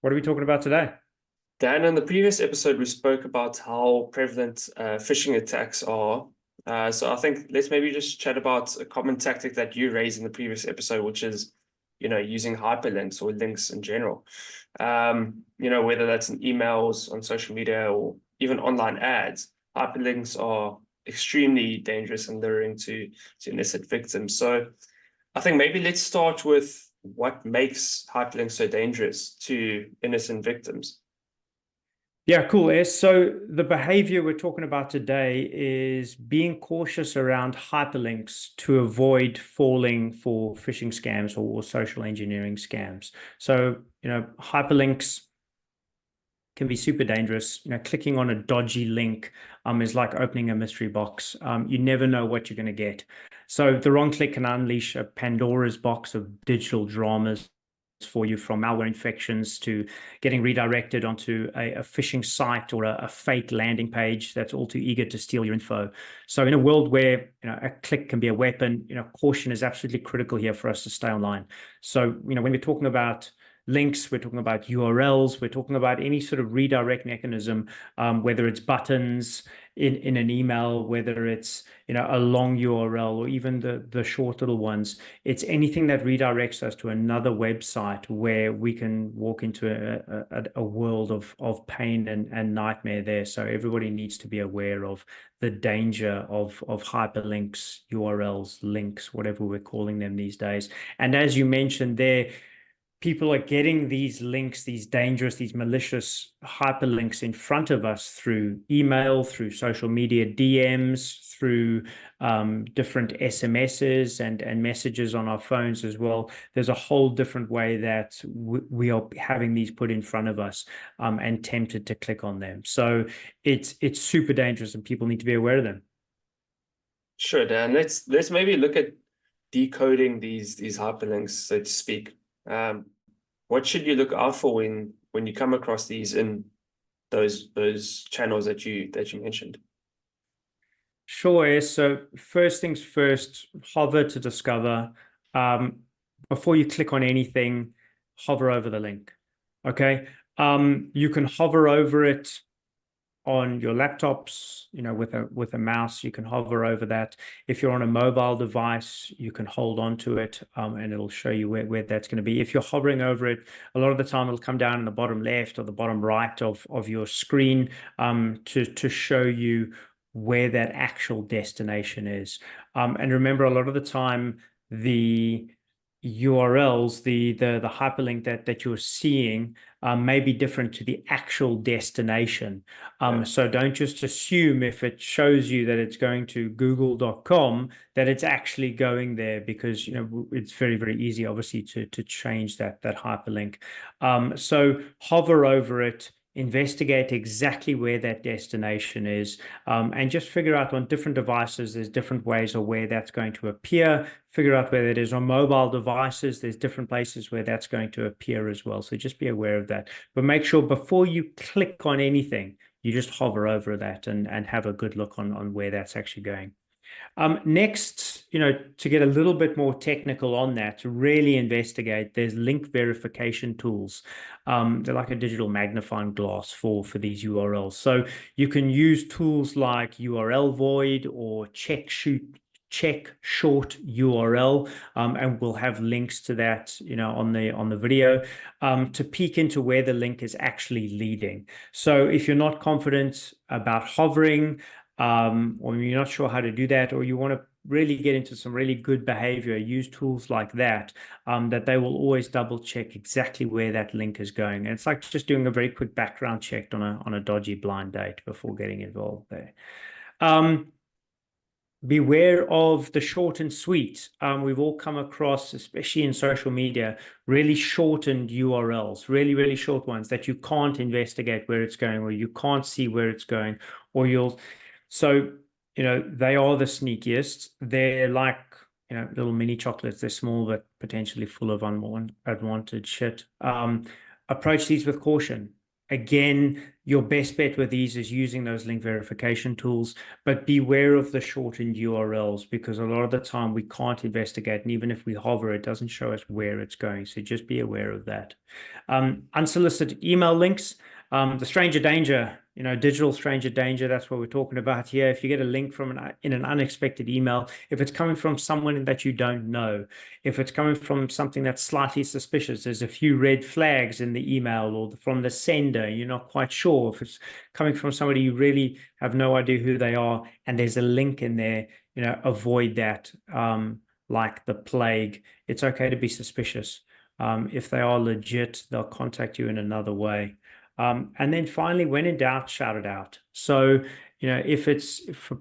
What are we talking about today? Dan, in the previous episode, we spoke about how prevalent phishing attacks are. So I think let's maybe just chat about a common tactic that you raised in the previous episode, which is, using hyperlinks or links in general. Whether that's in emails, on social media, or even online ads, hyperlinks are extremely dangerous and luring to innocent victims. So I think maybe let's start with what makes hyperlinks so dangerous to innocent victims. Yeah, cool. So the behavior we're talking about today is being cautious around hyperlinks to avoid falling for phishing scams or social engineering scams. So, hyperlinks can be super dangerous. Clicking on a dodgy link is like opening a mystery box. You never know what you're going to get. So the wrong click can unleash a Pandora's box of digital dramas for you, from malware infections to getting redirected onto a phishing site or a fake landing page that's all too eager to steal your info. So in a world where a click can be a weapon, caution is absolutely critical here for us to stay online. So when we're talking about links, we're talking about URLs, we're talking about any sort of redirect mechanism, whether it's buttons in an email, whether it's a long URL or even the short little ones. It's anything that redirects us to another website where we can walk into a world of pain and nightmare there. So everybody needs to be aware of the danger of hyperlinks, URLs, links, whatever we're calling them these days. And as you mentioned there, people are getting these links, these dangerous, these malicious hyperlinks in front of us through email, through social media DMs, through different SMSs and messages on our phones as well. There's a whole different way that we are having these put in front of us and tempted to click on them. So it's super dangerous and people need to be aware of them. Sure, Dan. Let's maybe look at decoding these hyperlinks, so to speak. What should you look out for when you come across these in those channels that you mentioned? Sure. So first things first, hover to discover. Um, Before you click on anything, hover over the link. Okay. You can hover over it on your laptops, with a mouse. You can hover over that. If you're on a mobile device, you can hold on to it, and it'll show you where that's going to be. If you're hovering over it, a lot of the time it'll come down in the bottom left or the bottom right of your screen, to show you where that actual destination is. And remember, a lot of the time, the URLs, the hyperlink that you're seeing, may be different to the actual destination. Yeah. So don't just assume if it shows you that it's going to google.com that it's actually going there, because it's very, very easy, obviously, to change that hyperlink. So hover over it, investigate exactly where that destination is, and just figure out on different devices, there's different ways of where that's going to appear. Figure out where it is on mobile devices. There's different places where that's going to appear as well. So just be aware of that. But make sure before you click on anything, you just hover over that and have a good look on where that's actually going. Next, to get a little bit more technical on that, to really investigate, there's link verification tools. They're like a digital magnifying glass for these URLs. So you can use tools like URL void or check short URL, and we'll have links to that, on the video, to peek into where the link is actually leading. So if you're not confident about hovering, or you're not sure how to do that, or you want to really get into some really good behavior, use tools like that, that they will always double check exactly where that link is going. And it's like just doing a very quick background check on a dodgy blind date before getting involved there. Beware of the short and sweet. We've all come across, especially in social media, really shortened URLs, really, really short ones that you can't investigate where it's going, or you can't see where it's going, or so, they are the sneakiest. They're like, little mini chocolates. They're small, but potentially full of unwanted shit. Approach these with caution. Again, your best bet with these is using those link verification tools, but beware of the shortened URLs because a lot of the time we can't investigate, and even if we hover, it doesn't show us where it's going. So just be aware of that. Unsolicited email links, the stranger danger, digital stranger danger, that's what we're talking about here. If you get a link from in an unexpected email, if it's coming from someone that you don't know, if it's coming from something that's slightly suspicious, there's a few red flags in the email or from the sender, you're not quite sure. If it's coming from somebody you really have no idea who they are, and there's a link in there, avoid that like the plague. It's okay to be suspicious. If they are legit, they'll contact you in another way. And then finally, when in doubt, shout it out. So, if it's a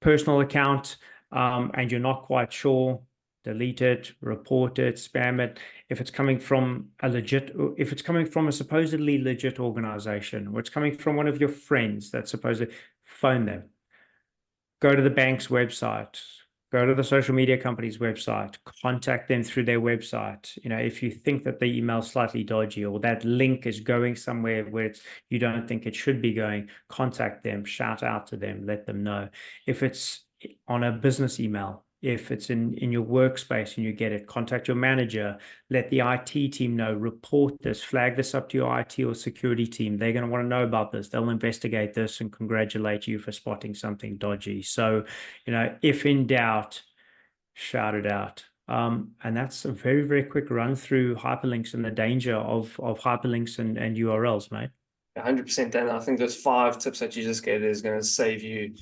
personal account and you're not quite sure, delete it, report it, spam it. If it's coming from a supposedly legit organization, or it's coming from one of your friends that's supposedly, phone them. Go to the bank's website, go to the social media company's website, contact them through their website. If you think that the email's slightly dodgy or that link is going somewhere where you don't think it should be going, contact them, shout out to them, let them know. If it's on a business email, if it's in your workspace and you get it, contact your manager, let the IT team know, report this, flag this up to your IT or security team. They're going to want to know about this. They'll investigate this and congratulate you for spotting something dodgy. So, if in doubt, shout it out. And that's a very, very quick run through hyperlinks and the danger of hyperlinks and URLs, mate. 100%. And I think those 5 tips that you just gave is going to save you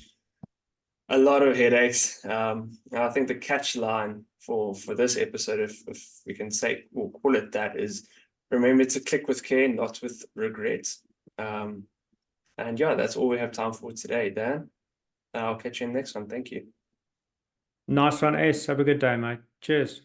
a lot of headaches. I think the catch line for this episode, if we can say, we'll call it that, is remember to click with care, not with regret. And yeah, that's all we have time for today, Dan. I'll catch you in the next one. Thank you. Nice one, Ace. Have a good day, mate. Cheers.